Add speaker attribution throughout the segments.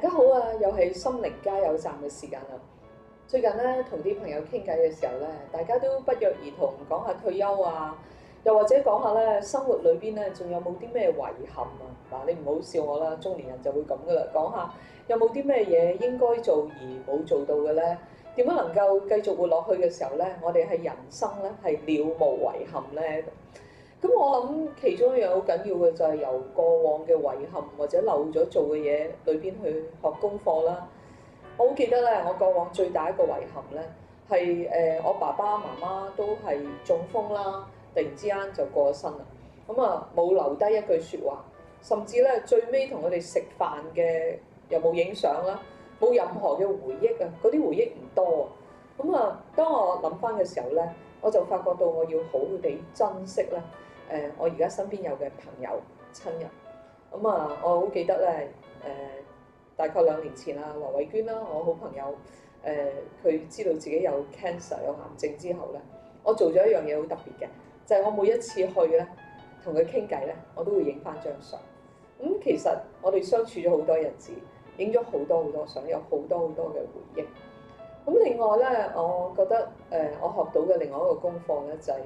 Speaker 1: 大家好啊！又係心靈加油站嘅時間啦。最近咧同啲朋友傾偈嘅時候咧，大家都不約而同講下退休啊，又或者講下咧生活裏邊咧仲有冇啲咩遺憾啊？嗱，你唔好笑我啦，中年人就會咁噶啦。講下有冇啲咩嘢應該做而冇做到嘅咧？點樣能夠繼續活落去嘅時候咧，我哋係人生咧係了無遺憾咧？咁我諗其中一樣好緊要嘅就係由過往嘅遺憾或者漏咗做嘅嘢裏邊去學功課啦。我好記得咧，我過往最大一個遺憾咧係我爸爸媽媽都係中風啦，突然之間就過咗身啦。咁啊冇留低一句説話，甚至咧最尾同佢哋食飯嘅又冇影相啦，冇任何嘅回憶啊，嗰啲回憶唔多啊。咁啊，當我諗翻嘅時候咧，我就發覺到我要好好地珍惜咧。我而家身邊有嘅朋友親人，咁啊，我好記得咧，大概2年前啦，羅慧娟啦，我好朋友，佢知道自己有 cancer 有癌症之後咧，我做咗一樣嘢好特別嘅，就係我每一次去咧，同佢傾偈咧，我都會影翻張相。咁其實我哋相處咗好多日子，影咗好多好多相，有好多好多嘅回憶。咁另外咧，我覺得我學到嘅另外一個功課咧，就係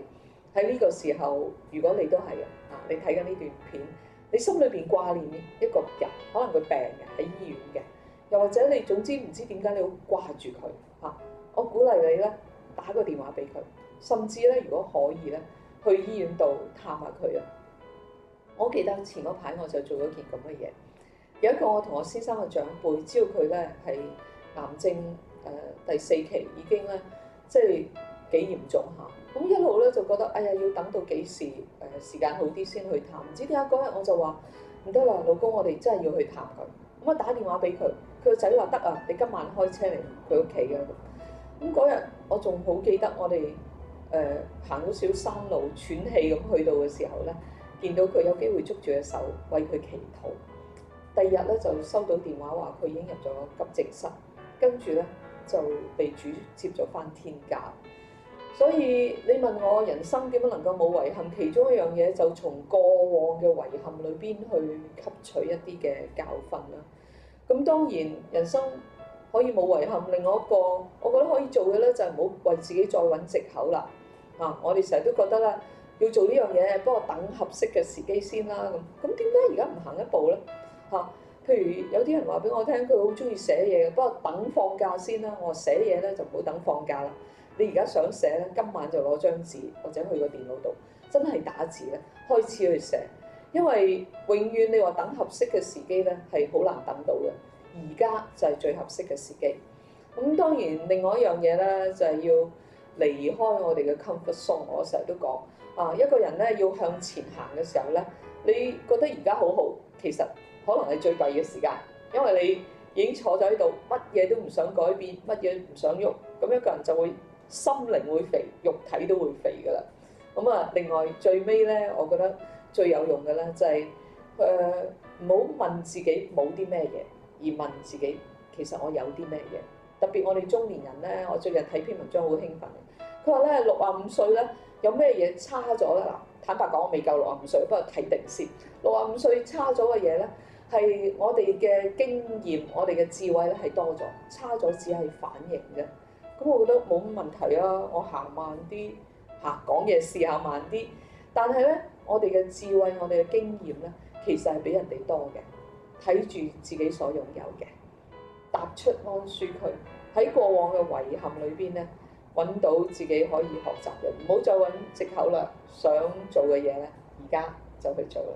Speaker 1: 喺呢個時候，如果你都係啊，你睇緊呢段片，你心裏邊掛念一個人，可能佢病嘅喺醫院嘅，又或者你總之唔知點解你好掛住佢嚇，我鼓勵你咧打個電話俾佢，甚至咧如果可以咧去醫院度探下佢啊。我記得前嗰排我就做咗件咁嘅嘢，有一個我同我先生嘅長輩，知道佢咧係癌症第4期，已經咧即係幾嚴重嚇。咁一路咧就覺得，哎呀，要等到幾時時間好啲先去探。唔知點解嗰日我就話唔得啦，老公，我哋真係要去探佢。咁啊打電話俾佢，佢個仔話得啊，你今晚開車嚟佢屋企嘅。咁嗰日我仲好記得，我哋行咗少山路，喘氣咁去到嘅時候咧，見到佢有機會捉住隻手為佢祈禱。第二日咧就收到電話話佢已經入咗急症室，跟住咧就被主接咗返天家。所以你問我人生點樣能夠冇遺憾，其中一樣嘢就從過往嘅遺憾裏邊去吸取一啲嘅教訓啦。咁當然人生可以冇遺憾，另外一個我覺得可以做嘅咧就係唔好為自己再揾藉口啦。我哋成日都覺得啦，要做呢樣嘢，不過等合適嘅時機先啦。咁點解而家唔行一步咧？譬如有啲人話俾我聽，佢好中意寫嘢嘅，不過等放假先啦。我話寫嘢咧就唔好等放假啦。你而家想寫咧，今晚就攞張紙或者去個電腦度，真係打字咧，開始去寫。因為永遠你話等合適嘅時機咧，係好難等到嘅。而家就係最合適嘅時機。咁當然另外一樣嘢咧，就係要離開我哋嘅 comfort zone。我成日都講一個人咧要向前行嘅時候咧，你覺得而家好好，其實可能係最弊嘅時間，因為你已經坐咗喺度，乜嘢都唔想改變，乜嘢唔想喐，咁一個人就會心靈會肥，肉體都會肥㗎啦。咁啊，另外最尾咧，我覺得最有用嘅咧就係唔好問自己冇啲咩嘢，而問自己其實我有啲咩嘢。特別我哋中年人咧，我最近睇篇文章好興奮，佢話咧65歲咧有咩嘢差咗咧？嗱，坦白講我未夠65歲，不過睇定先。65歲差咗嘅嘢咧，係我哋嘅經驗、我哋嘅智慧咧係多咗，差咗只係反應啫。咁我覺得冇乜問題啊，我行慢啲講嘢試下慢啲，但係咧我哋嘅智慧、我哋嘅經驗咧，其實係比人哋多嘅。睇住自己所擁有嘅，踏出安舒區，喺過往嘅遺憾裏邊咧，揾到自己可以學習嘅，唔好再揾藉口啦。想做嘅嘢咧，而家就去做啦。